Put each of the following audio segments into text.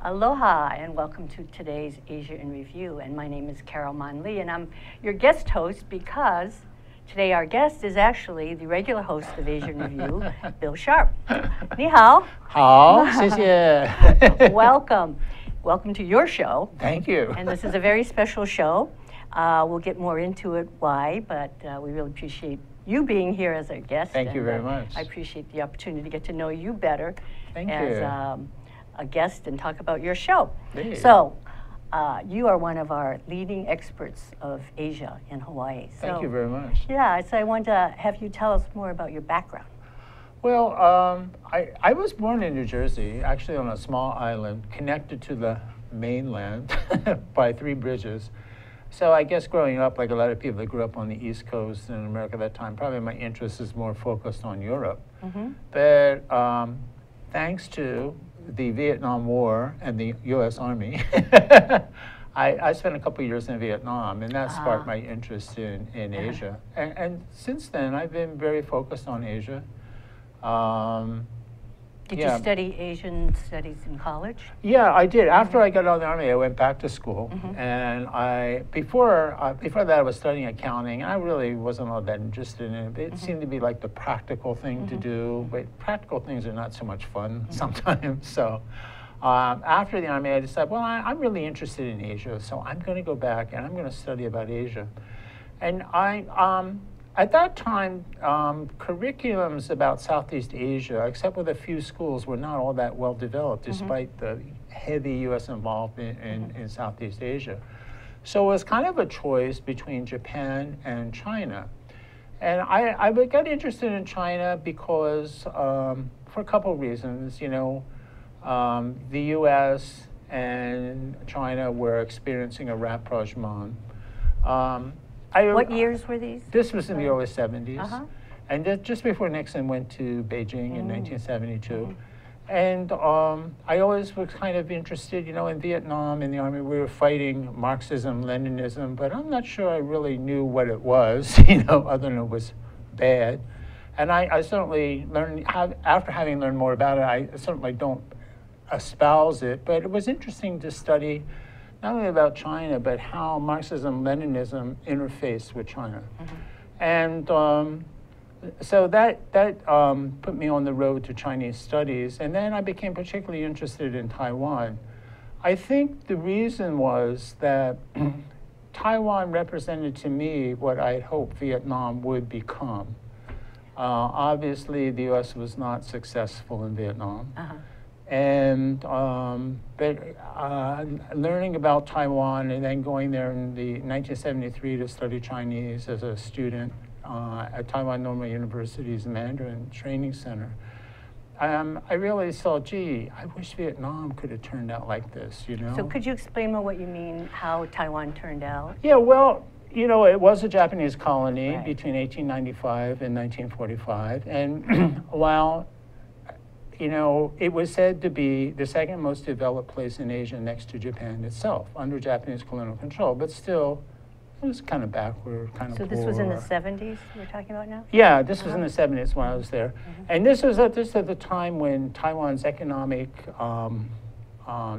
Aloha and welcome to today's Asia in Review. And my name is Carol Mon Lee and I'm your guest host because today our guest is actually the regular host of Asia in Review, Bill Sharp. Ni hao. 好，谢谢。 Welcome. Welcome to your show. Thank you. And this is a very special show. We'll get more into it why, but we really appreciate you being here as our guest. Thank you very much. I appreciate the opportunity to get to know you better Thank as you. A guest and talk about your show. Hey. So, you are one of our leading experts of Asia in Hawaii. Thank you very much. Yeah, so I want to have you tell us more about your background. Well, I was born in New Jersey, actually on a small island connected to the mainland by 3 bridges. So I guess growing up, like a lot of people that grew up on the East Coast in America at that time, probably my interest is more focused on Europe. Mm-hmm. But thanks to the Vietnam War and the U.S. Army, I spent a couple of years in Vietnam, and that sparked my interest in Asia. And since then, I've been very focused on Asia. Did you study Asian studies in college? Yeah, I did. After I got out of the Army, I went back to school, and before that, I was studying accounting, and I really wasn't all that interested in it. It seemed to be like the practical thing to do, but practical things are not so much fun sometimes. So after the Army, I decided, well, I'm really interested in Asia, so I'm going to go back and I'm going to study about Asia. And at that time, curriculums about Southeast Asia, except with a few schools, were not all that well developed, despite the heavy U.S. involvement in Southeast Asia. So it was kind of a choice between Japan and China. And I got interested in China because, for a couple of reasons, you know, the U.S. and China were experiencing a rapprochement. What years were these? This was in the early 70s. And just before Nixon went to Beijing in 1972. And I always was kind of interested, you know, in Vietnam, in the Army, we were fighting Marxism, Leninism, but I'm not sure I really knew what it was, you know, other than it was bad. And I certainly learned, after having learned more about it, I certainly don't espouse it, but it was interesting to study not only about China, but how Marxism, Leninism interfaced with China. And so that put me on the road to Chinese studies. And then I became particularly interested in Taiwan. I think the reason was that Taiwan represented to me what I had hoped Vietnam would become. Obviously, the US was not successful in Vietnam. And learning about Taiwan and then going there in 1973 to study Chinese as a student at Taiwan Normal University's Mandarin Training Center, I really saw, gee, I wish Vietnam could have turned out like this, you know? So could you explain more what you mean, how Taiwan turned out? Yeah, well, you know, it was a Japanese colony between 1895 and 1945. And while you know, it was said to be the second most developed place in Asia next to Japan itself, under Japanese colonial control, but still, it was kind of backward, kind of poor. So this was in the 70s we're talking about now? Yeah, this was in the 70s when I was there. And this was at the time when Taiwan's economic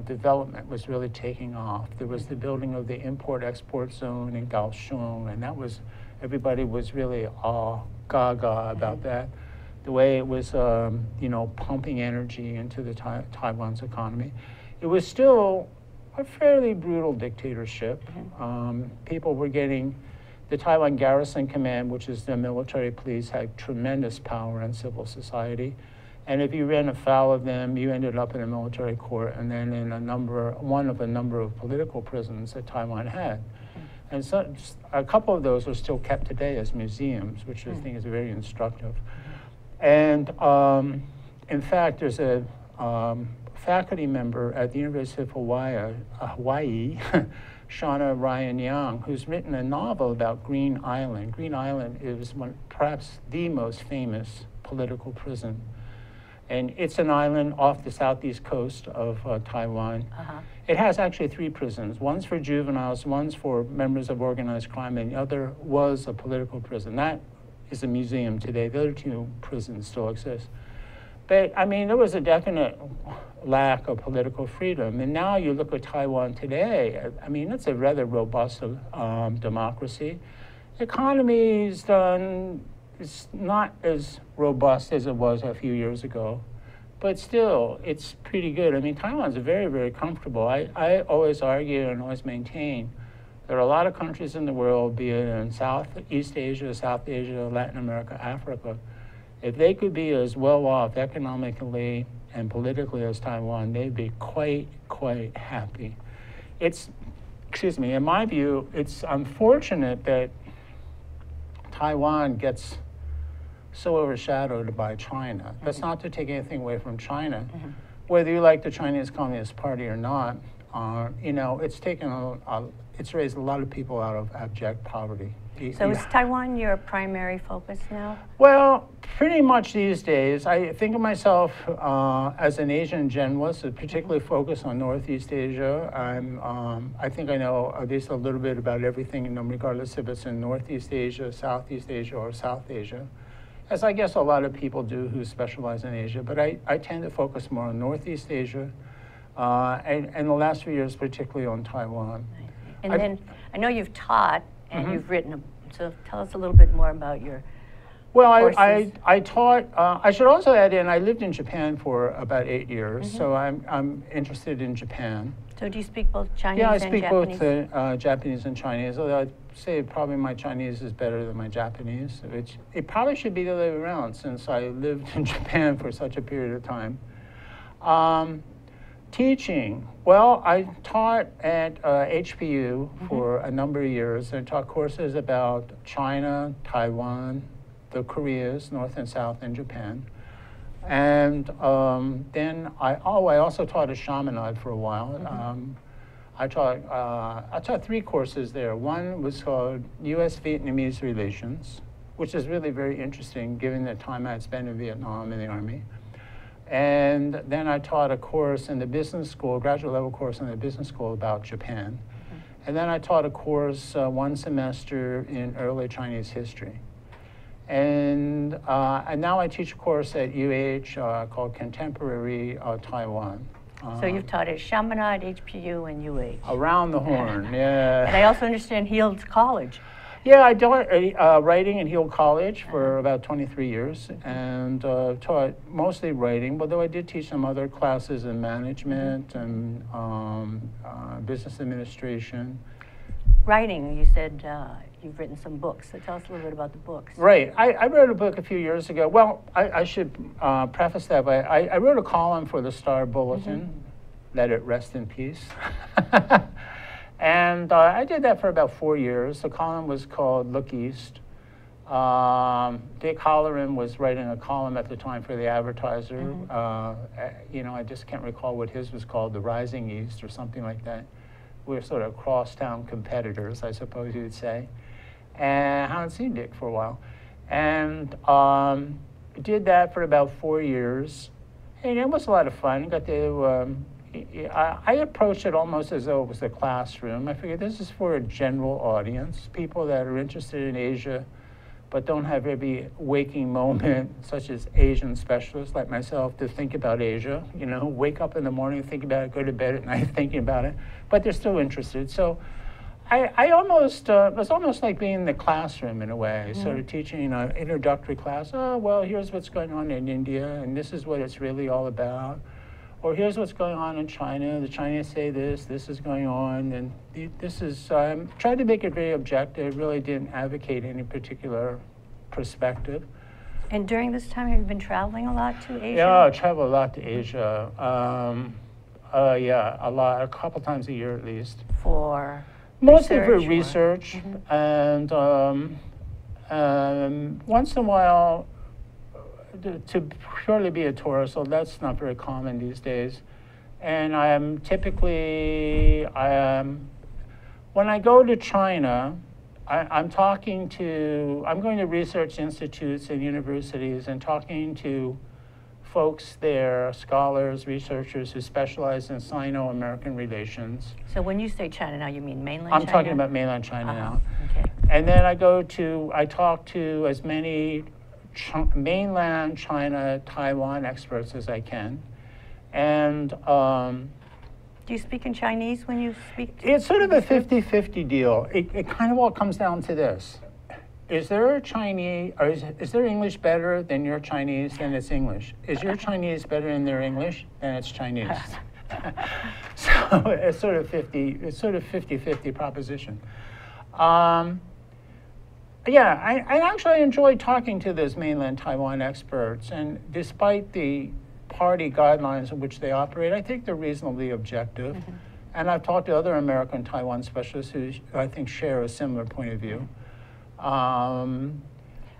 development was really taking off. There was the building of the import-export zone in Kaohsiung, and that was, everybody was really all gaga about that. The way it was, you know, pumping energy into the Taiwan's economy. It was still a fairly brutal dictatorship. People were getting, the Taiwan Garrison Command, which is the military police, had tremendous power in civil society. And if you ran afoul of them, you ended up in a military court and then in one of a number of political prisons that Taiwan had. And so a couple of those are still kept today as museums, which I think is very instructive. And in fact, there's a faculty member at the University of Hawaii, Shauna Ryan Young, who's written a novel about Green Island. Green Island is perhaps the most famous political prison. And it's an island off the southeast coast of Taiwan. It has actually 3 prisons. One's for juveniles, one's for members of organized crime, and the other was a political prison. That is a museum today. The other 2 prisons still exist. But I mean, there was a definite lack of political freedom. And now you look at Taiwan today, I mean, it's a rather robust democracy. Economy's done, it's not as robust as it was a few years ago, but still, it's pretty good. I mean, Taiwan's very, very comfortable. I always argue and always maintain there are a lot of countries in the world, be it in Southeast Asia, South Asia, Latin America, Africa, if they could be as well off economically and politically as Taiwan, they'd be quite, quite happy. It's, excuse me, in my view, it's unfortunate that Taiwan gets so overshadowed by China. That's not to take anything away from China. Whether you like the Chinese Communist Party or not, you know, it's taken it's raised a lot of people out of abject poverty. So is Taiwan your primary focus now? Well, pretty much these days. I think of myself as an Asian generalist, particularly focused on Northeast Asia. I think I know at least a little bit about everything, you know, regardless if it's in Northeast Asia, Southeast Asia, or South Asia, as I guess a lot of people do who specialize in Asia. But I tend to focus more on Northeast Asia, and the last few years, particularly on Taiwan. And then I know you've taught and you've written, so tell us a little bit more about your courses. I taught, I should also add in, I lived in Japan for about 8 years, so I'm interested in Japan. So do you speak both Chinese and Japanese? Yeah, I speak both Japanese and Chinese, although I'd say probably my Chinese is better than my Japanese, which it probably should be the other way around since I lived in Japan for such a period of time. Teaching. Well, I taught at HPU for a number of years and taught courses about China, Taiwan, the Koreas, North and South, and Japan. And then I also taught a shamanade for a while. I taught 3 courses there. One was called U.S.-Vietnamese Relations, which is really very interesting given the time I had spent in Vietnam in the Army. And then I taught a course in the business school, graduate level course in the business school about Japan. And then I taught a course 1 semester in early Chinese history. And now I teach a course at UH called Contemporary Taiwan. So you've taught at Chaminade, HPU, and UH. Around the horn, yeah. And I also understand Heald's College. Yeah, I taught writing in Heald College for about 23 years and taught mostly writing, although I did teach some other classes in management and business administration. Writing, you said you've written some books, so tell us a little bit about the books. Right, I wrote a book a few years ago. Well, I should preface that by, I wrote a column for the Star Bulletin, let it rest in peace. And I did that for about 4 years. The column was called Look East. Dick Halloran was writing a column at the time for The Advertiser. You know, I just can't recall what his was called, The Rising East or something like that. We were sort of crosstown competitors, I suppose you would say. And I haven't seen Dick for a while. And did that for about 4 years. And it was a lot of fun. I got to I approached it almost as though it was a classroom. I figured this is for a general audience, people that are interested in Asia, but don't have every waking moment, such as Asian specialists like myself, to think about Asia. You know, wake up in the morning, think about it, go to bed at night thinking about it, but they're still interested. So I almost, it was almost like being in the classroom in a way, sort of teaching an introductory class. Oh, well, here's what's going on in India, and this is what it's really all about. Or here's what's going on in China. The Chinese say this is going on, and this is, tried to make it very objective, really didn't advocate any particular perspective. And during this time, have you been traveling a lot to Asia? Yeah, I travel a lot to Asia. Yeah, a lot, a couple times a year at least. For mostly for research, and once in a while, to purely be a tourist, so that's not very common these days. And I am typically, when I go to China, I'm going to research institutes and universities and talking to folks there, scholars, researchers who specialize in Sino-American relations. So when you say China now, you mean mainland China? I'm talking about mainland China now. Okay. And then I talk to as many mainland China, Taiwan experts as I can. And do you speak in Chinese when you speak? It's sort of a 50-50 deal. It kind of all comes down to this. Is there Chinese, or is their English better than your Chinese? Then it's English. Is your Chinese better than their English? Then it's Chinese. So it's sort of 50-50 proposition. Yeah, I actually enjoy talking to those mainland Taiwan experts, and despite the party guidelines in which they operate, I think they're reasonably objective. Mm-hmm. And I've talked to other American Taiwan specialists who I think share a similar point of view. And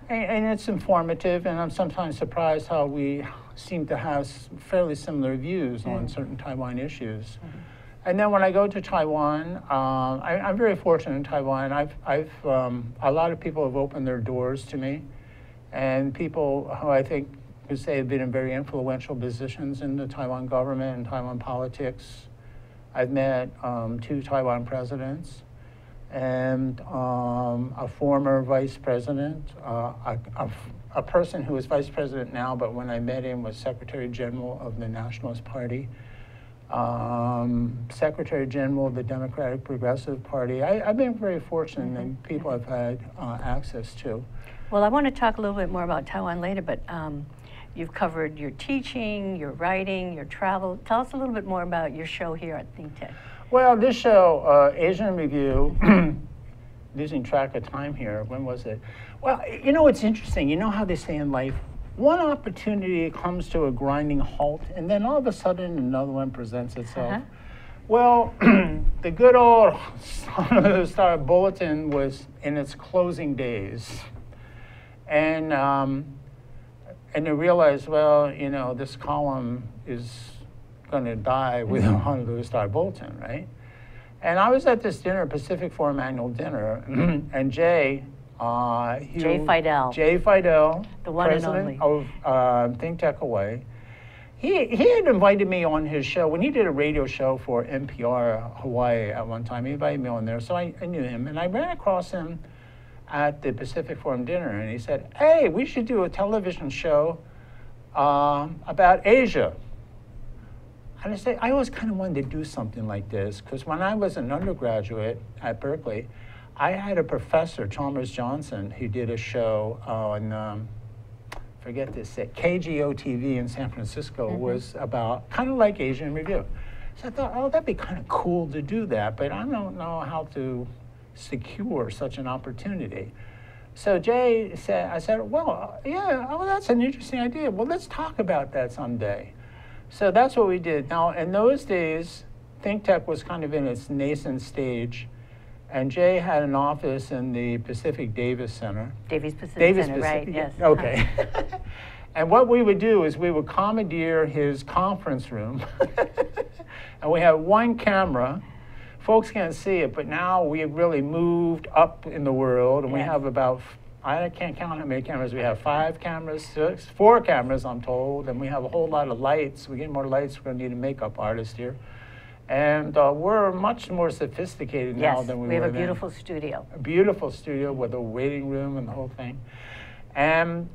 it's informative, and I'm sometimes surprised how we seem to have fairly similar views on certain Taiwan issues. Mm-hmm. And then when I go to Taiwan, I'm very fortunate in Taiwan. A lot of people have opened their doors to me, and people who I think who say have been in very influential positions in the Taiwan government and Taiwan politics. I've met 2 Taiwan presidents and a former vice president, a person who is vice president now, but when I met him was Secretary General of the Nationalist Party, Secretary General of the Democratic Progressive Party. I've been very fortunate in the people I've had access to. Well, I want to talk a little bit more about Taiwan later, but you've covered your teaching, your writing, your travel. Tell us a little bit more about your show here at Think Tech. Well, this show, Asian Review, losing track of time here, when was it? Well, you know, it's interesting. You know how they say in life, one opportunity comes to a grinding halt, and then all of a sudden another one presents itself. Uh-huh. Well, the good old Star Bulletin was in its closing days. And they realized, well, you know, this column is going to die with the Honolulu Star Bulletin, right? And I was at this dinner, Pacific Forum annual dinner, and Jay Fidel, the one and only of Think Tech Hawaii, he had invited me on his show when he did a radio show for NPR Hawaii at one time. He invited me on there, so I knew him, and I ran across him at the Pacific Forum dinner, and he said, "Hey, we should do a television show about Asia." And I said, I always kind of wanted to do something like this, because when I was an undergraduate at Berkeley, I had a professor, Chalmers Johnson, who did a show on, forget this, at KGO-TV in San Francisco, was about kind of like Asian Review. So I thought, oh, that'd be kind of cool to do that, but I don't know how to secure such an opportunity. So Jay said, I said, well, yeah, oh, that's an interesting idea. Well, let's talk about that someday. So that's what we did. Now, in those days, Think Tech was kind of in its nascent stage, and Jay had an office in the Pacific Davis Center. Davis Center, right, yes. Okay. And what we would do is we would commandeer his conference room, and we had one camera. Folks can't see it, but now we've really moved up in the world, and we have about, I can't count how many cameras we have, 5 cameras, 6, 4 cameras, I'm told, and we have a whole lot of lights. We get more lights, we're going to need a makeup artist here. And we're much more sophisticated now than we were then. We have a beautiful studio. A beautiful studio with a waiting room and the whole thing. And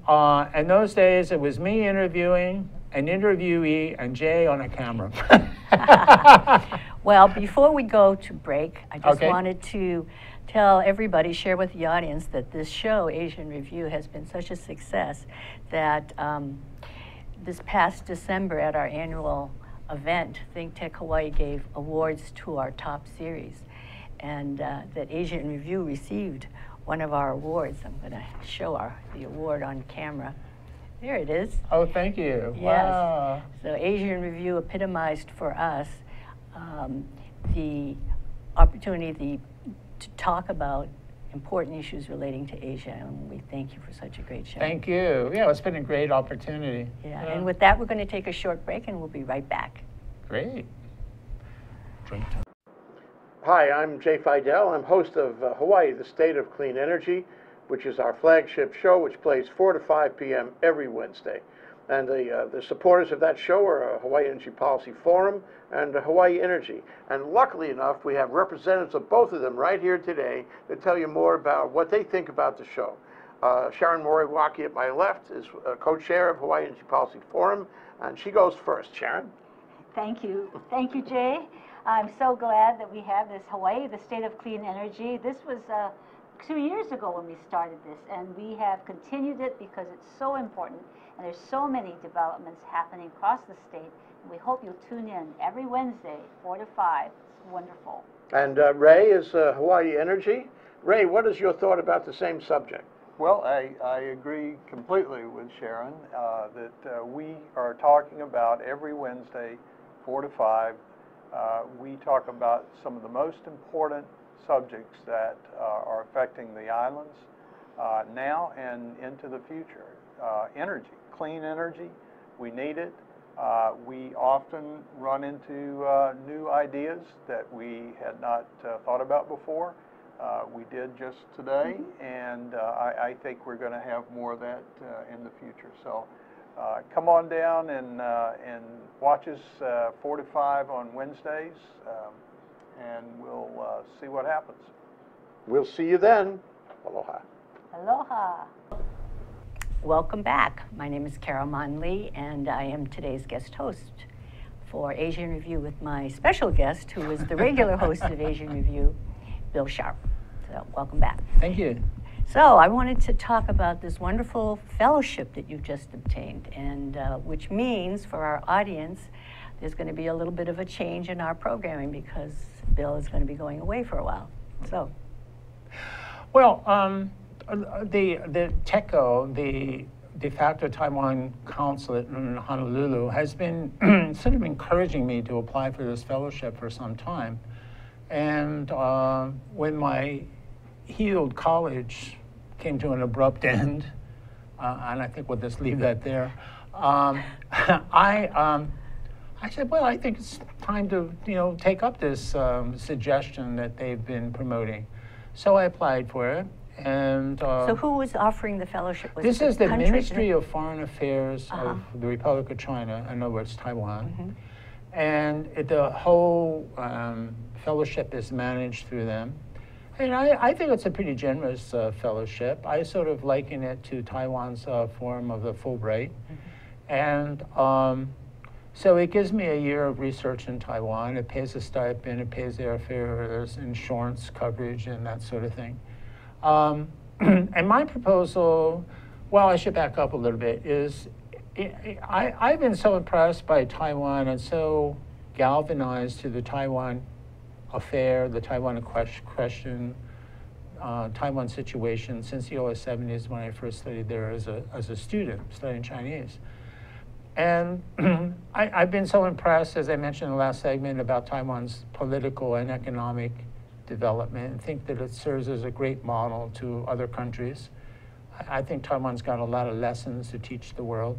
in those days, it was me interviewing, an interviewee, and Jay on a camera. Well, before we go to break, I just wanted to tell everybody, share with the audience, that this show, Asian Review, has been such a success that this past December at our annual event, Think Tech Hawaii gave awards to our top series, and that Asian Review received one of our awards. I'm going to show the award on camera. There it is. Oh, thank you. Yes. Wow. So Asian Review epitomized for us the opportunity to talk about important issues relating to Asia, and we thank you for such a great show. Thank you. Yeah, it's been a great opportunity. Yeah, and with that, we're going to take a short break, and we'll be right back. Great. Drink time. Hi, I'm Jay Fidel. I'm host of Hawaii, the State of Clean Energy, which is our flagship show, which plays 4 to 5 p.m. every Wednesday. And the supporters of that show are Hawaii Energy Policy Forum and Hawaii Energy. And luckily enough, we have representatives of both of them right here today to tell you more about what they think about the show. Sharon Moriwaki at my left is co-chair of Hawaii Energy Policy Forum, and she goes first. Sharon? Thank you. Thank you, Jay. I'm so glad that we have this Hawaii, the state of clean energy. This was 2 years ago when we started this, and we have continued it because it's so important, and there's so many developments happening across the state. We hope you'll tune in every Wednesday, 4 to 5. It's wonderful. And Ray is Hawaii Energy. Ray, what is your thought about the same subject? Well, I agree completely with Sharon that we are talking about every Wednesday, 4 to 5. We talk about some of the most important subjects that are affecting the islands now and into the future. Energy, clean energy, we need it. We often run into new ideas that we had not thought about before. We did just today, and I think we're going to have more of that in the future. So come on down and watch us 4 to 5 on Wednesdays, and we'll see what happens. We'll see you then. Aloha. Aloha. Welcome back. My name is Mon Lee, and I am today's guest host for Asian Review with my special guest, who is the regular host of Asian Review, Bill Sharp. So welcome back. Thank you. So I wanted to talk about this wonderful fellowship that you've just obtained, and which means for our audience, there's going to be a little bit of a change in our programming because Bill is going to be going away for a while. So. Well, the TECO, the de facto Taiwan consulate in Honolulu, has been sort of encouraging me to apply for this fellowship for some time. And when my healed college came to an abrupt end, and I think we'll just leave that there, I said, well, I think it's time to take up this suggestion that they've been promoting. So I applied for it. And so who was offering the fellowship? Was this it is the country? Ministry of Foreign Affairs of the Republic of China, in other words, Taiwan. And the whole fellowship is managed through them. And I think it's a pretty generous fellowship. I sort of liken it to Taiwan's form of the Fulbright. And so it gives me a year of research in Taiwan. It pays a stipend, it pays airfare, there's insurance coverage and that sort of thing. And my proposal, well, I should back up a little bit, is I've been so impressed by Taiwan and so galvanized to the Taiwan affair, the Taiwan question, Taiwan situation since the early 70s when I first studied there as a student studying Chinese. And I've been so impressed, as I mentioned in the last segment, about Taiwan's political and economic development, and think that it serves as a great model to other countries. I think Taiwan's got a lot of lessons to teach the world.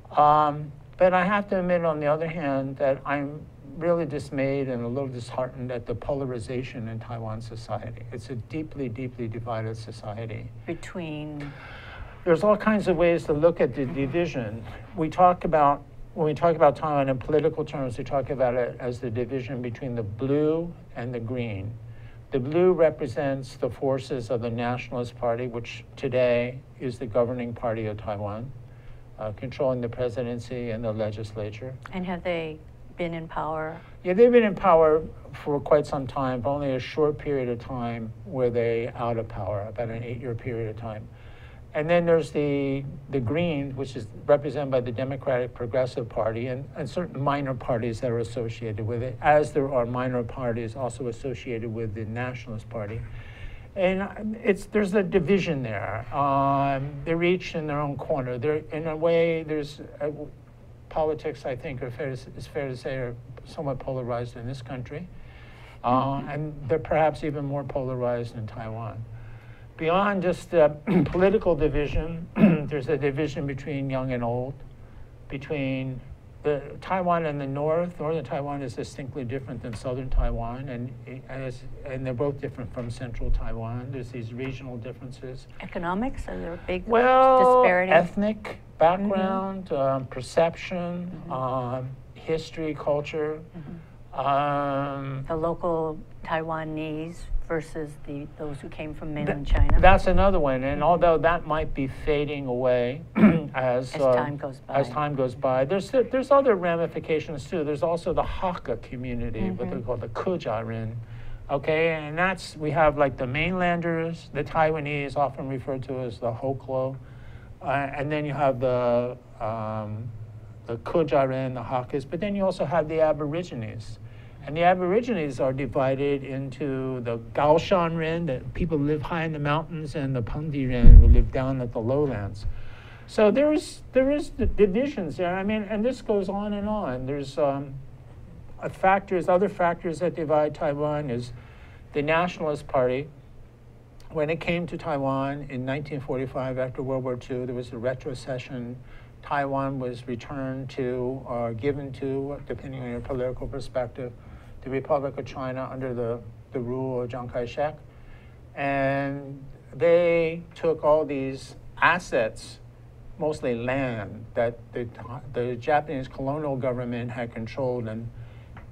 But I have to admit, on the other hand, that I'm really dismayed and a little disheartened at the polarization in Taiwan society. It's a deeply, deeply divided society. Between? There's all kinds of ways to look at the division. When we talk about Taiwan in political terms, we talk about it as the division between the blue and the green. The blue represents the forces of the Nationalist Party, which today is the governing party of Taiwan, controlling the presidency and the legislature. And have they been in power? Yeah, they've been in power for quite some time, but only a short period of time were they out of power, about an 8-year period of time. And then there's the Green, which is represented by the Democratic Progressive Party and certain minor parties that are associated with it, as there are minor parties also associated with the Nationalist Party. And there's a division there. They're each in their own corner. In a way, there's politics, I think, it's fair to say, are somewhat polarized in this country. And they're perhaps even more polarized in Taiwan. Beyond just political division, there's a division between young and old, between the Taiwan and the north. Northern Taiwan is distinctly different than southern Taiwan, and they're both different from central Taiwan. There's these regional differences. Economics? Are there big Well, disparities? ethnic background, perception, history, culture. The local Taiwanese versus those who came from mainland China? That's another one, and although that might be fading away as time goes by. As time goes by, there's other ramifications too. There's also the Hakka community, what they call the Kujarin. Okay, and we have like the mainlanders, the Taiwanese, often referred to as the Hoklo, and then you have the Kujarin, the Hakkas, but then you also have the Aborigines. And the Aborigines are divided into the Gaoshan Ren, that people live high in the mountains, and the Pengdi Ren, who live down at the lowlands. So there is the divisions there. I mean, and this goes on and on. There's other factors that divide Taiwan is the Nationalist Party. When it came to Taiwan in 1945, after World War II, there was a retrocession. Taiwan was returned to, or given to, depending on your political perspective, the Republic of China under the rule of Chiang Kai-shek. And they took all these assets, mostly land, that the Japanese colonial government had controlled, and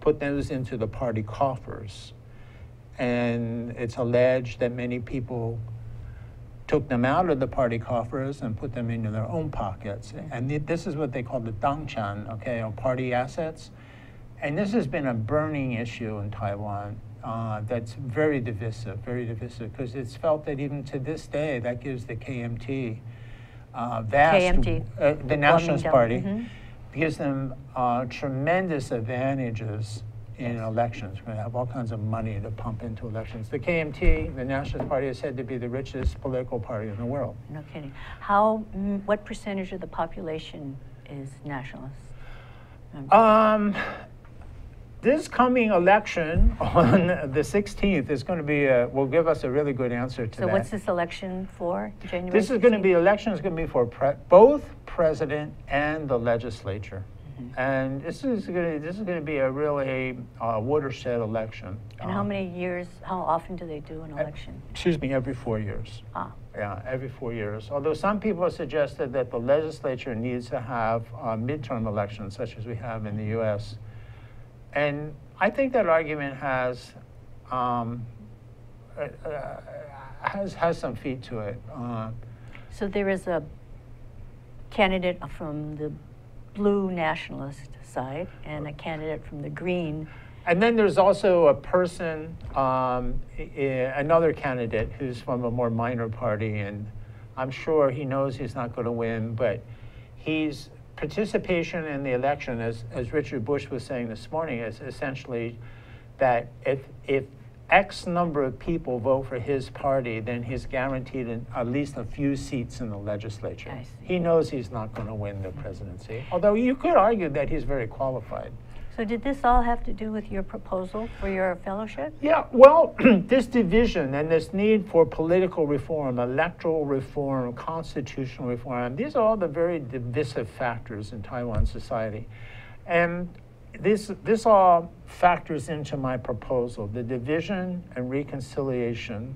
put those into the party coffers. And it's alleged that many people took them out of the party coffers and put them into their own pockets. And this is what they call the dangchan, okay, or party assets. And this has been a burning issue in Taiwan that's very divisive, because it's felt that even to this day, that gives the KMT, the Nationalist Party, gives them tremendous advantages in elections. We're going to have all kinds of money to pump into elections. The KMT, the Nationalist Party, is said to be the richest political party in the world. No kidding. What percentage of the population is nationalist? This coming election on the 16th is going to be will give us a really good answer to that. So what's this election for, January 16th? This is going to be, election is going to be for both president and the legislature. And this is going to be a really watershed election. And how often do they do an election? Excuse me, every 4 years. Ah. Yeah, every 4 years. Although some people have suggested that the legislature needs to have midterm elections, such as we have in the U.S. And I think that argument has some feet to it. So there is a candidate from the blue nationalist side and a candidate from the green. And then there's also a person, another candidate who's from a more minor party, and I'm sure he knows he's not going to win, but his participation in the election, as Richard Bush was saying this morning, is essentially that if X number of people vote for his party, then he's guaranteed at least a few seats in the legislature. I see. He knows he's not going to win the presidency, although you could argue that he's very qualified. So did this all have to do with your proposal for your fellowship? Yeah, well, this division and this need for political reform, electoral reform, constitutional reform, these are all the very divisive factors in Taiwan society. And this all factors into my proposal, the division and reconciliation,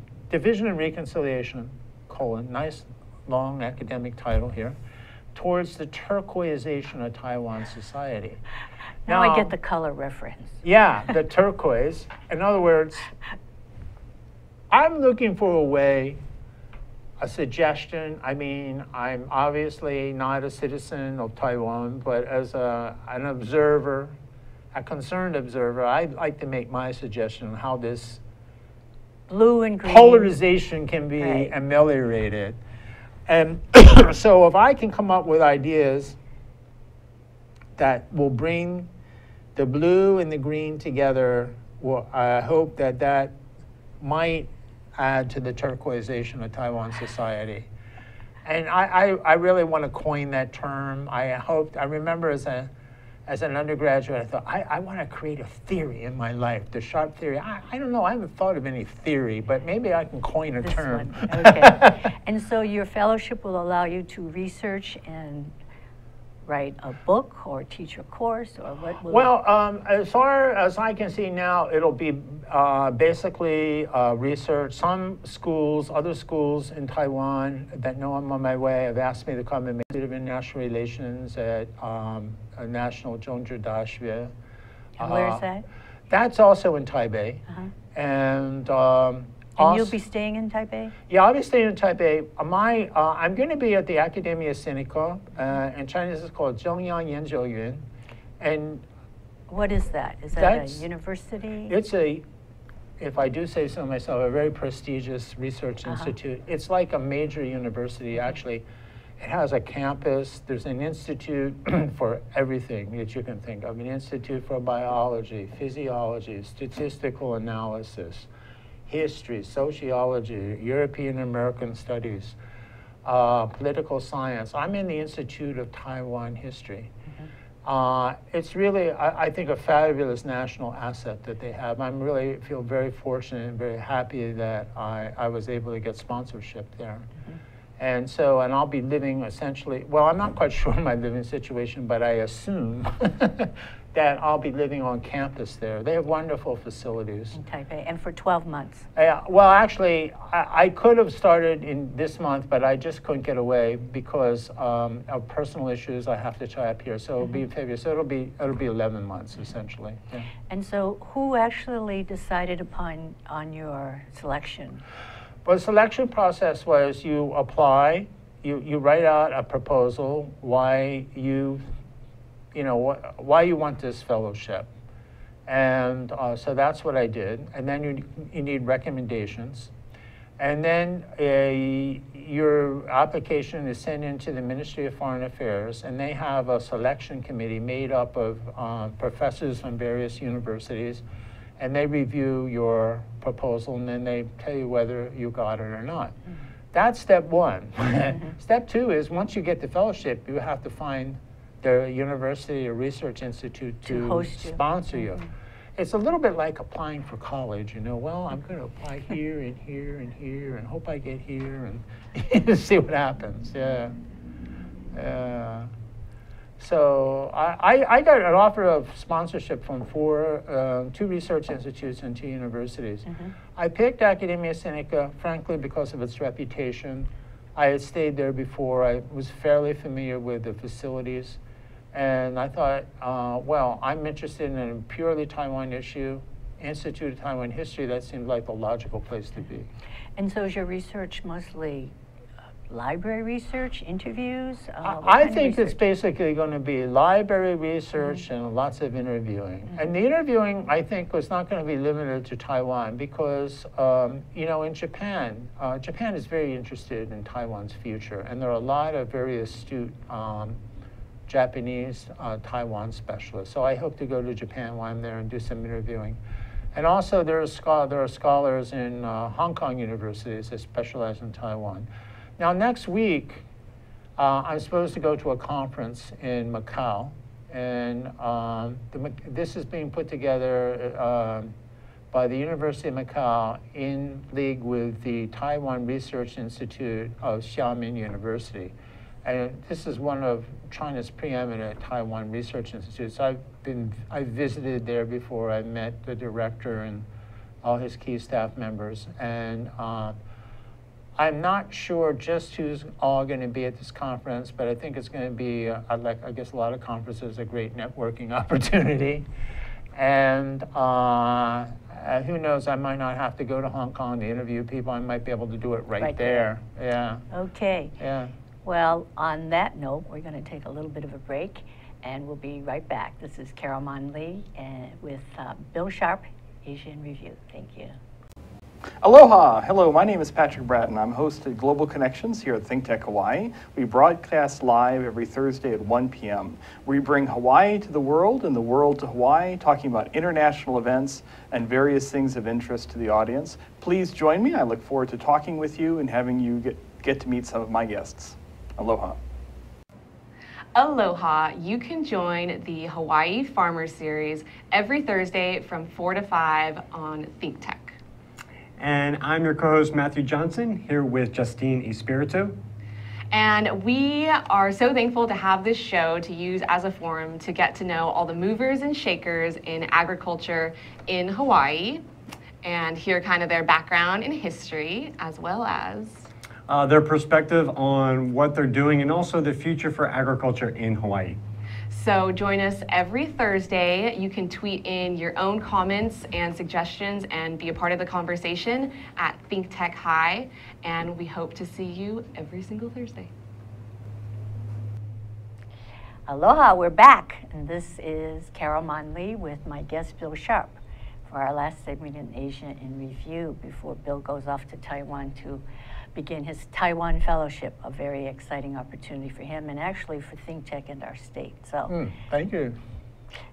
nice long academic title here, towards the turquoisation of Taiwan society. Now I get the color reference. Yeah, the turquoise. In other words, I'm looking for a suggestion. I mean, I'm obviously not a citizen of Taiwan, but as an observer, a concerned observer, I'd like to make my suggestion on how this blue and green polarization can be ameliorated. And so if I can come up with ideas that will bring the blue and the green together, well, I hope that might add to the turquoisation of Taiwan society. And I really want to coin that term. I remember as an undergraduate, I thought, I want to create a theory in my life, the sharp theory. I don't know, I haven't thought of any theory, but maybe I can coin a term. Okay. And so your fellowship will allow you to research and write a book or teach a course, or what will as far as I can see now, it'll be basically research. Some schools, other schools in Taiwan that know I'm on my way have asked me to come and make international relations at National Zhongzhi Daxue. And where is that? That's also in Taipei. And you'll be staying in Taipei? Yeah, I'll be staying in Taipei. I'm going to be at the Academia Sinica. In Chinese, it's called Zhongyang Yanzhouyuan. And what is that? Is that a university? It's a, if I do say so myself, a very prestigious research institute. It's like a major university, actually. It has a campus. There's an institute for everything that you can think of. An institute for biology, physiology, statistical analysis, history, sociology, European American studies, political science. I'm in the Institute of Taiwan History. It's really, I think, a fabulous national asset that they have. I really feel very fortunate and very happy that I was able to get sponsorship there. And so, and I'll be living essentially, well, I'm not quite sure my living situation, but I assume that I'll be living on campus there. They have wonderful facilities. In Taipei, and for 12 months. Well, actually, I could have started in this month, but I just couldn't get away because of personal issues I have to tie up here. So it'll be February. So it'll be 11 months essentially. Yeah. And so, who actually decided upon your selection? Well, the selection process was you apply, you write out a proposal why you want this fellowship. And so that's what I did. And then you need recommendations. And then your application is sent into the Ministry of Foreign Affairs, and they have a selection committee made up of professors from various universities, and they review your proposal, and then they tell you whether you got it or not. That's step one. Step two is once you get the fellowship, you have to find the university or research institute to sponsor you. It's a little bit like applying for college, you know. Well, I'm going to apply here and here and here and hope I get here and see what happens. Yeah. So I got an offer of sponsorship from two research institutes and 2 universities. I picked Academia Sinica, frankly, because of its reputation. I had stayed there before. I was fairly familiar with the facilities. And I thought, well, I'm interested in a purely Taiwan issue, Institute of Taiwan History. That seemed like the logical place to be. And so is your research mostly library research, interviews? I think it's basically going to be library research and lots of interviewing. And the interviewing, I think, was not going to be limited to Taiwan because, you know, in Japan, Japan is very interested in Taiwan's future. And there are a lot of very astute Japanese Taiwan specialists. So I hope to go to Japan while I'm there and do some interviewing. And also there are scholars in Hong Kong universities that specialize in Taiwan. Now next week, I'm supposed to go to a conference in Macau. And this is being put together by the University of Macau in league with the Taiwan Research Institute of Xiamen University. And this is one of China's preeminent Taiwan research institutes. I've visited there before. I met the director and all his key staff members. And I'm not sure just who's all going to be at this conference, but I think it's going to be, like I guess a lot of conferences, a great networking opportunity. And who knows, I might not have to go to Hong Kong to interview people. I might be able to do it right there. Yeah. Okay. Yeah. Well, on that note, we're going to take a little bit of a break, and we'll be right back. This is Carol Mon Lee with Bill Sharp, Asia in Review. Thank you. Aloha! Hello, my name is Patrick Bratton. I'm host of Global Connections here at ThinkTech Hawaii. We broadcast live every Thursday at 1 p.m. We bring Hawaii to the world and the world to Hawaii, talking about international events and various things of interest to the audience. Please join me. I look forward to talking with you and having you get to meet some of my guests. Aloha. Aloha. You can join the Hawaii Farmer Series every Thursday from 4 to 5 on ThinkTech. And I'm your co-host, Matthew Johnson, here with Justine Espiritu. And we are so thankful to have this show to use as a forum to get to know all the movers and shakers in agriculture in Hawaii and hear kind of their background in history as well as their perspective on what they're doing and also the future for agriculture in Hawaii. So join us every Thursday. You can tweet in your own comments and suggestions and be a part of the conversation at Think Tech High. And we hope to see you every single Thursday. Aloha, we're back. And this is Carol Mon Lee with my guest, Bill Sharp, for our last segment in Asia in Review before Bill goes off to Taiwan to begin his Taiwan Fellowship, a very exciting opportunity for him and actually for Think Tech and our state. So, thank you.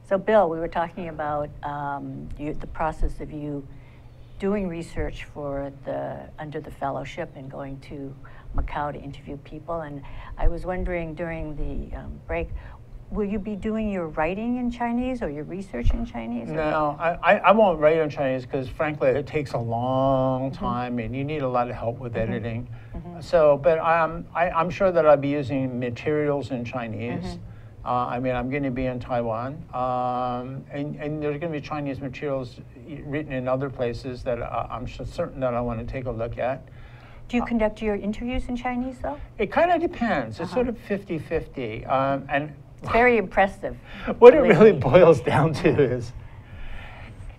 So Bill, we were talking about the process of you doing research for under the fellowship and going to Macau to interview people. And I was wondering during the break, will you be doing your writing in Chinese or your research in Chinese? No, I won't write in Chinese because frankly it takes a long time and you need a lot of help with editing. So, but I'm sure that I'll be using materials in Chinese. I mean, I'm going to be in Taiwan, and there's going to be Chinese materials written in other places that I'm certain that I want to take a look at. Do you conduct your interviews in Chinese, though? It kind of depends. It's sort of 50-50. And it's very impressive. What it really boils down to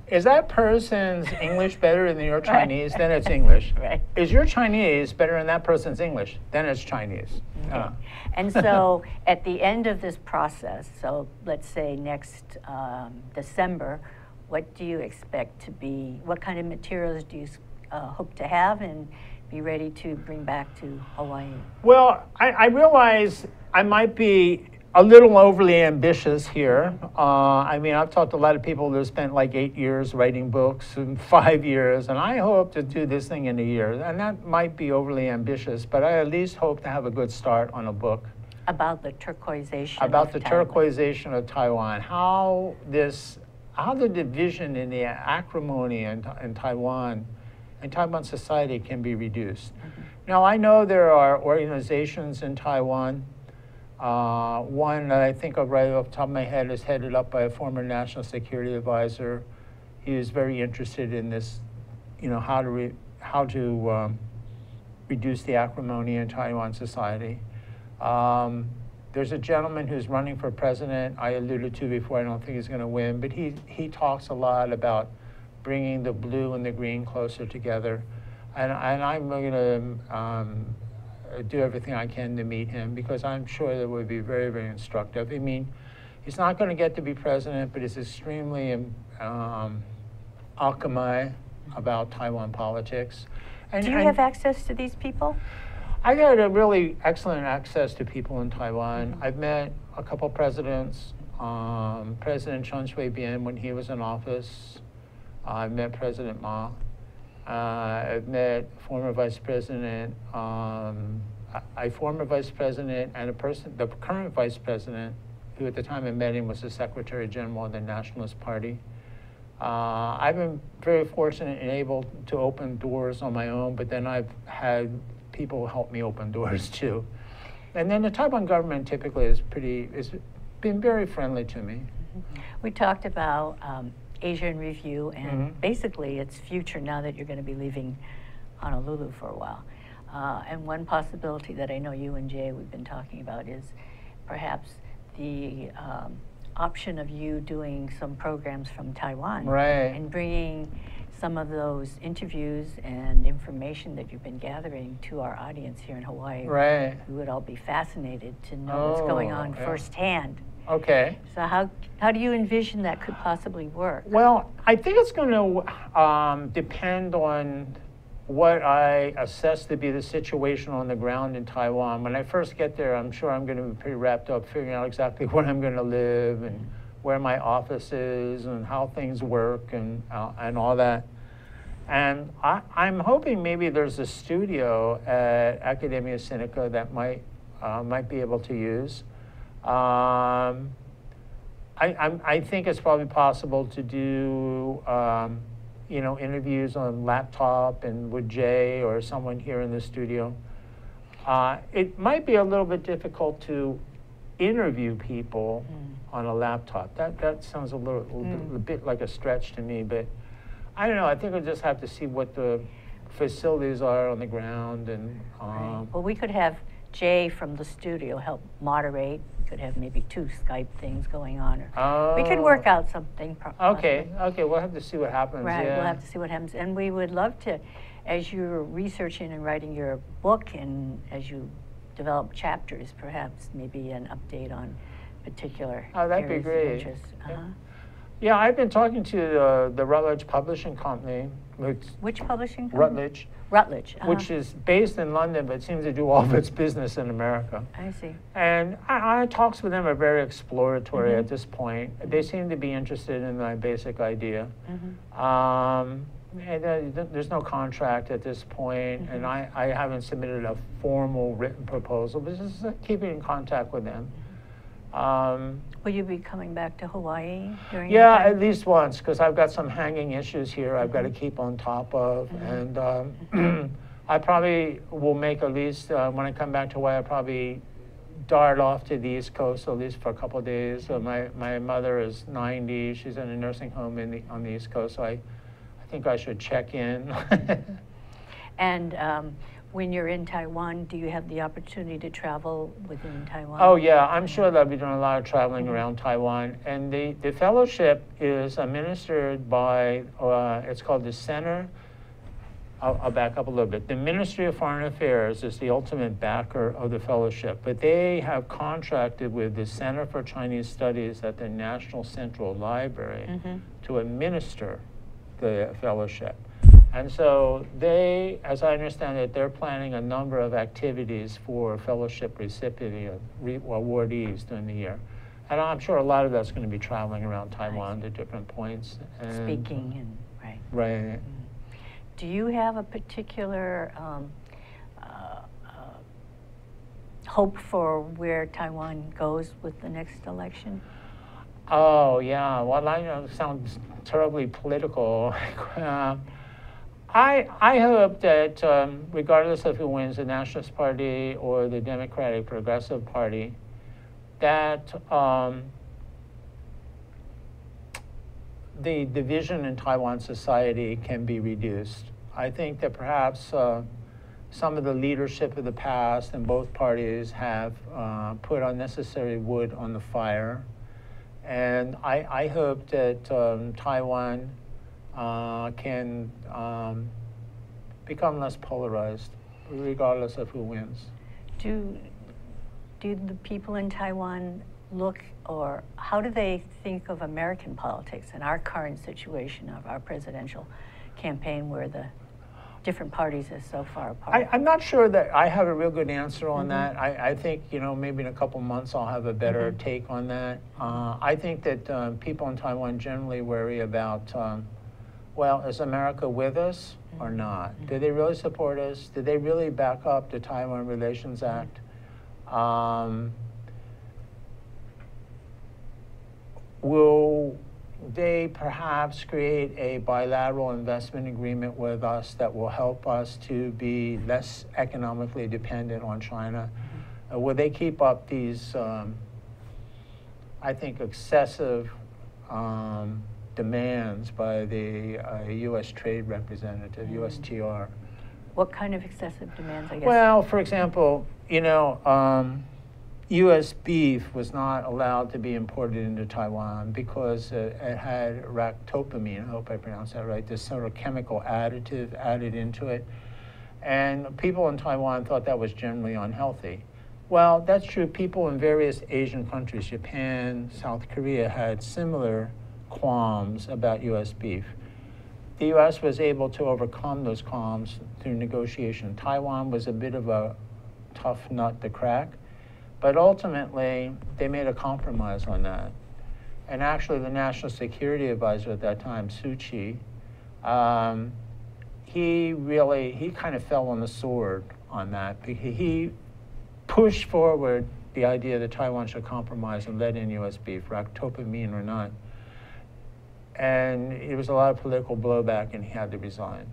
is that person's English better than your Chinese? Then it's English. Right. Is your Chinese better than that person's English? Then it's Chinese. Okay. And so at the end of this process, so let's say next December, what do you expect to be, what kind of materials do you hope to have and be ready to bring back to Hawaii? Well, I realize I might be a little overly ambitious here. I mean, I've talked to a lot of people that have spent like 8 years writing books and 5 years, and I hope to do this thing in a year. And that might be overly ambitious, but I at least hope to have a good start on a book. About the turquoisation About the Taiwan. turquoisation of Taiwan, how the division in the acrimony in Taiwan and Taiwan society can be reduced. Now, I know there are organizations in Taiwan. One that I think of right off the top of my head is headed up by a former national security advisor. He is very interested in this, you know, how to reduce the acrimony in Taiwan society. There's a gentleman who's running for president I alluded to before. I don't think he's going to win, but he talks a lot about bringing the blue and the green closer together. And I'm going to do everything I can to meet him because I'm sure that would be very, very instructive. I mean, he's not going to get to be president, but he's extremely alchemy about Taiwan politics. And, do you have access to these people? I got a really excellent access to people in Taiwan. I've met a couple presidents, President Chen Shui-bian when he was in office. I've met President Ma. I've met former Vice President, a former Vice President and the current Vice President, who at the time I met him was the Secretary General of the Nationalist Party. I've been very fortunate and able to open doors on my own, but then I've had people help me open doors too. And then the Taiwan government typically has been very friendly to me. We talked about Asia in Review and basically its future now that you're going to be leaving Honolulu for a while. And one possibility that I know you and Jay we've been talking about is perhaps the option of you doing some programs from Taiwan. Right. And bringing some of those interviews and information that you've been gathering to our audience here in Hawaii. Right. We would all be fascinated to know what's going on firsthand. Okay. So how do you envision that could possibly work? Well, I think it's going to depend on what I assess to be the situation on the ground in Taiwan. When I first get there, I'm sure I'm going to be pretty wrapped up figuring out exactly where I'm going to live and where my office is and how things work and all that. And I'm hoping maybe there's a studio at Academia Sinica that might be able to use. I think it's probably possible to do you know, interviews on laptop and with Jay or someone here in the studio. It might be a little bit difficult to interview people on a laptop. That sounds a bit like a stretch to me, but I don't know. I think we'll just have to see what the facilities are on the ground and. Right. Well, we could have Jay from the studio help moderate. We could have maybe 2 Skype things going on, or we could work out something. Okay, okay, we'll have to see what happens. Right, yeah. we'll have to see what happens. And we would love to, as you're researching and writing your book, and as you develop chapters, perhaps maybe an update on particular that'd be areas of great. interest. Yeah, I've been talking to the Rutledge Publishing Company, Which publishing company? Rutledge, Rutledge. which is based in London, but seems to do all of its business in America. I see. And I talks with them are very exploratory at this point. They seem to be interested in my basic idea. And there's no contract at this point, and I haven't submitted a formal written proposal, but just keeping in contact with them. Will you be coming back to Hawaii during Yeah, your time? at least once, because I've got some hanging issues here I've got to keep on top of. And I probably will make at least, when I come back to Hawaii, I'll probably dart off to the East Coast, at least for a couple of days. My mother is 90. She's in a nursing home on the East Coast, so I think I should check in. And when you're in Taiwan, do you have the opportunity to travel within Taiwan? Oh yeah, I'm sure they'll be doing a lot of traveling around Taiwan. And the fellowship is administered by, it's called the Center. I'll back up a little bit. The Ministry of Foreign Affairs is the ultimate backer of the fellowship, but they have contracted with the Center for Chinese Studies at the National Central Library to administer the fellowship. And so they, as I understand it, they're planning a number of activities for fellowship recipient awardees during the year. And I'm sure a lot of that's going to be traveling around Taiwan to different points. And Speaking and, right. Right. Do you have a particular hope for where Taiwan goes with the next election? Oh, yeah. Well, I know it sounds terribly political. I hope that regardless of who wins, the Nationalist Party or the Democratic Progressive Party, that the division in Taiwan society can be reduced. I think that perhaps some of the leadership of the past in both parties have put unnecessary wood on the fire. And I hope that Taiwan can become less polarized, regardless of who wins. Do the people in Taiwan look, or how do they think of American politics and our current situation of our presidential campaign, where the different parties are so far apart? I'm not sure that I have a real good answer on that. I think, you know, maybe in a couple months I'll have a better take on that. I think that people in Taiwan generally worry about, well, is America with us or not? Do they really support us? Do they really back up the Taiwan Relations Act? Will they perhaps create a bilateral investment agreement with us that will help us to be less economically dependent on China? Will they keep up these, I think, excessive demands by the U.S. Trade Representative, USTR? What kind of excessive demands, I guess? Well, for example, you know, U.S. beef was not allowed to be imported into Taiwan because it had ractopamine, I hope I pronounced that right, this sort of chemical additive added into it. And people in Taiwan thought that was generally unhealthy. Well, that's true. People in various Asian countries, Japan, South Korea, had similar qualms about U.S. beef. The U.S. was able to overcome those qualms through negotiation. Taiwan was a bit of a tough nut to crack. But ultimately, they made a compromise on that. And actually, the National Security Advisor at that time, Suu Kyi, he kind of fell on the sword on that. He pushed forward the idea that Taiwan should compromise and let in U.S. beef, ractopamine or not. And it was a lot of political blowback, and he had to resign.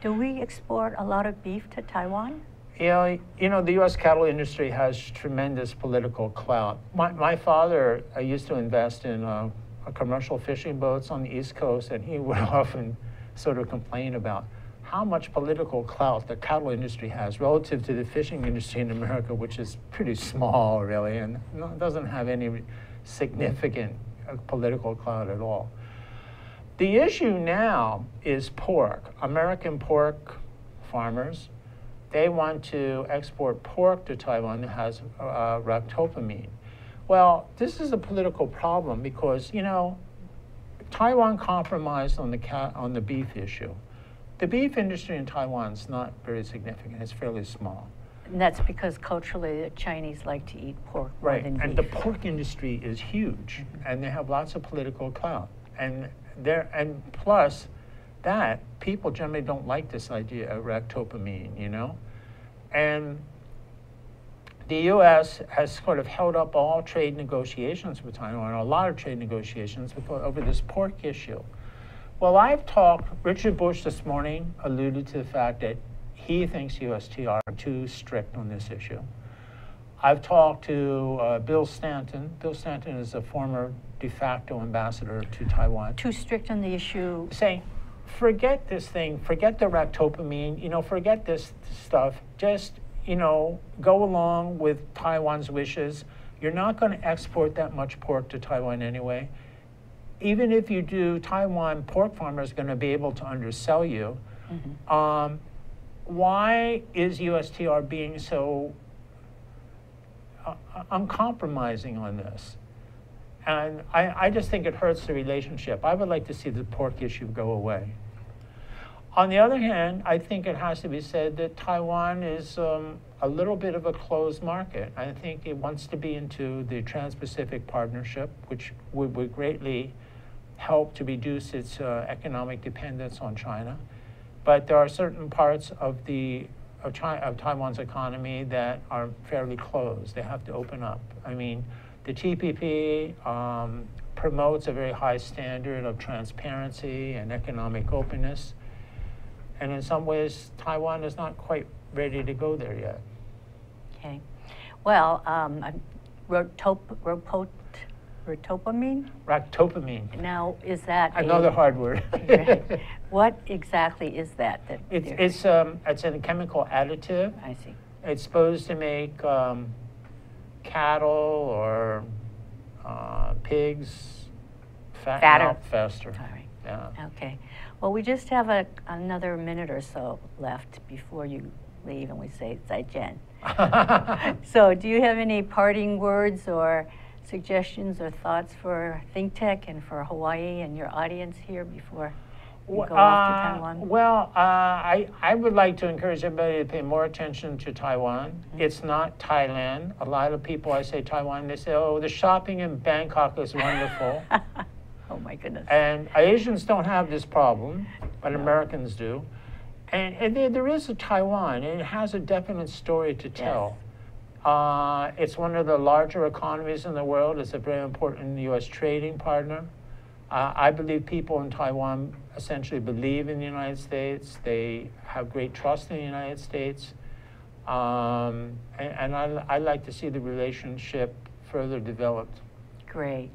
Do we export a lot of beef to Taiwan? You know, the U.S. cattle industry has tremendous political clout. My father used to invest in commercial fishing boats on the East Coast, and he would often sort of complain about how much political clout the cattle industry has relative to the fishing industry in America, which is pretty small, really, and doesn't have any significant political clout at all. The issue now is pork. American pork farmers, they want to export pork to Taiwan that has ractopamine. Well, this is a political problem because, you know, Taiwan compromised on the beef issue. The beef industry in Taiwan is not very significant. It's fairly small. And that's because culturally the Chinese like to eat pork more than beef. And the pork industry is huge, and they have lots of political clout. And plus that, people generally don't like this idea of ractopamine, you know? And the U.S. has sort of held up all trade negotiations with Taiwan, a lot of trade negotiations over this pork issue. Well, Richard Bush this morning alluded to the fact that he thinks USTR are too strict on this issue. I've talked to Bill Stanton. Bill Stanton is a former de facto ambassador to Taiwan. Too strict on the issue? Saying, forget this thing, forget the ractopamine, you know, forget this stuff, just, you know, go along with Taiwan's wishes. You're not going to export that much pork to Taiwan anyway. Even if you do, Taiwan pork farmers are going to be able to undersell you. Mm-hmm. Why is USTR being so uncompromising on this? And I just think it hurts the relationship. I would like to see the pork issue go away. On the other hand, I think it has to be said that Taiwan is a little bit of a closed market. I think it wants to be into the Trans-Pacific Partnership, which would greatly help to reduce its economic dependence on China. But there are certain parts of Taiwan's economy that are fairly closed. They have to open up. I mean, the TPP promotes a very high standard of transparency and economic openness. And in some ways, Taiwan is not quite ready to go there yet. Okay. Well, ractopamine? Now, is that another hard word. What exactly is that? It's a chemical additive. I see. It's supposed to make cattle or pigs fatten up faster. All right. Yeah. Okay. Well, we just have another minute or so left before you leave, and we say zaijian. So do you have any parting words or suggestions or thoughts for ThinkTech and for Hawaii and your audience here before you go off to Taiwan? Well, I would like to encourage everybody to pay more attention to Taiwan. Mm-hmm. It's not Thailand. A lot of people, I say Taiwan, they say, oh, the shopping in Bangkok is wonderful. Oh my goodness. And Asians don't have this problem, but Americans do. And there is a Taiwan, and it has a definite story to tell. Yes. It's one of the larger economies in the world. It's a very important U.S. trading partner. I believe people in Taiwan essentially believe in the United States. They have great trust in the United States. And I like to see the relationship further developed. Great.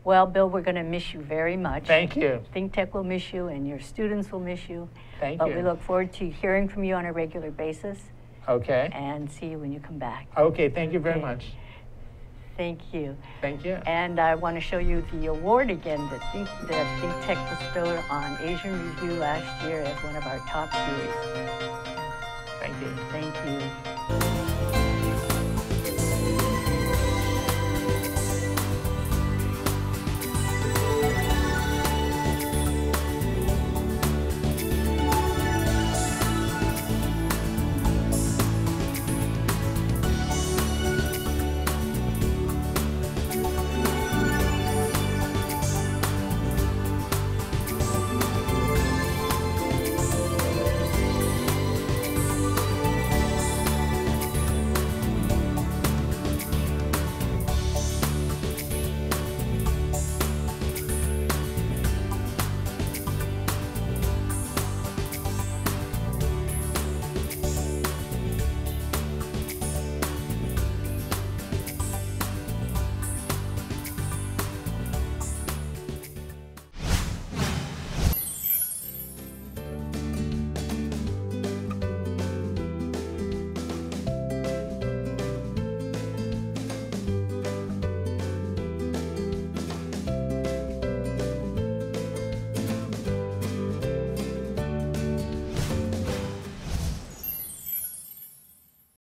Well, Bill, we're going to miss you very much. Thank you. ThinkTech will miss you, and your students will miss you. Thank you. But we look forward to hearing from you on a regular basis. Okay. And see you when you come back. Okay, thank you very much. Thank you. Thank you. And I want to show you the award again that ThinkTech bestowed on Asian Review last year as one of our top series. Thank you. Thank you.